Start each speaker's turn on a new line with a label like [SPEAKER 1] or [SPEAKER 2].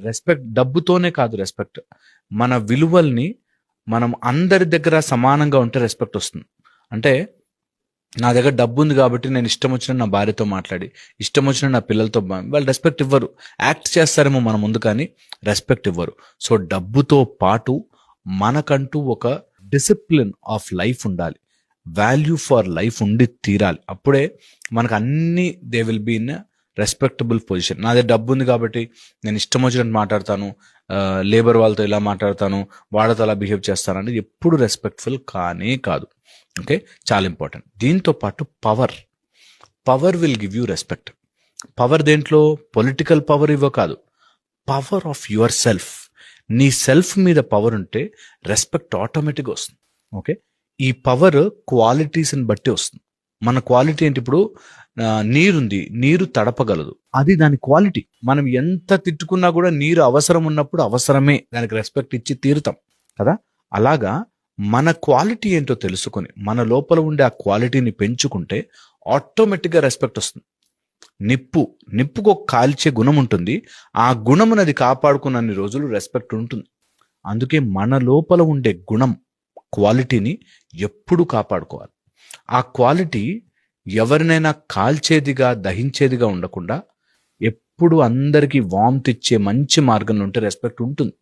[SPEAKER 1] Respect డబ్బుతోనే కాదు respect. మన విలువల్ని మనం అందరి దగ్గర సమానంగా ఉంటే రెస్పెక్ట్ వస్తుంది. అంటే నా దగ్గర డబ్బు ఉంది కాబట్టి నేను ఇష్టం వచ్చిన నా భార్యతో మాట్లాడి, ఇష్టం వచ్చిన నా పిల్లలతో వాళ్ళు రెస్పెక్ట్ ఇవ్వరు. యాక్ట్ చేస్తారేమో మన ముందు, కానీ రెస్పెక్ట్ ఇవ్వరు. సో డబ్బుతో పాటు మనకంటూ ఒక డిసిప్లిన్ ఆఫ్ లైఫ్ ఉండాలి, వాల్యూ ఫర్ లైఫ్ ఉండి తీరాలి. అప్పుడే మనకు అన్ని they will be in respectable position. నా దగ్గర డబ్బు ఉంది కాబట్టి నేను ఇష్టం వచ్చినట్టు మాట్లాడతాను, లేబర్ వాళ్ళతో ఇలా మాట్లాడతాను, వాళ్ళతో అలా బిహేవ్ చేస్తాను అంటే ఎప్పుడు రెస్పెక్ట్ఫుల్ కానే కాదు. ఓకే, చాలా ఇంపార్టెంట్. దీంతో పాటు power will give you respect. Power దేంట్లో? పొలిటికల్ పవర్ ఇవ్వ కాదు, పవర్ ఆఫ్ యువర్ సెల్ఫ్. నీ సెల్ఫ్ మీద పవర్ ఉంటే రెస్పెక్ట్ ఆటోమేటిక్గా వస్తుంది. ఓకే, ఈ పవర్ క్వాలిటీస్ని బట్టి వస్తుంది. మన క్వాలిటీ ఏంటి? ఇప్పుడు నీరుంది, నీరు తడపగలదు, అది దాని క్వాలిటీ. మనం ఎంత తిట్టుకున్నా కూడా నీరు అవసరం ఉన్నప్పుడు అవసరమే, దానికి రెస్పెక్ట్ ఇచ్చి తీరుతాం కదా. అలాగా మన క్వాలిటీ ఏంటో తెలుసుకొని మన లోపల ఉండే ఆ క్వాలిటీని పెంచుకుంటే ఆటోమేటిక్గా రెస్పెక్ట్ వస్తుంది. నిప్పుకు ఒక కాల్చే గుణం ఉంటుంది, ఆ గుణమునది కాపాడుకున్నన్ని రోజులు రెస్పెక్ట్ ఉంటుంది. అందుకే మన లోపల ఉండే గుణం, క్వాలిటీని ఎప్పుడు కాపాడుకోవాలి. ఆ క్వాలిటీ ఎవరినైనా కాల్చేదిగా దహించేదిగా ఉండకుండా ఎప్పుడు అందరికీ వామ్త్ ఇచ్చే మంచి మార్గంలో ఉంటే రెస్పెక్ట్ ఉంటుంది.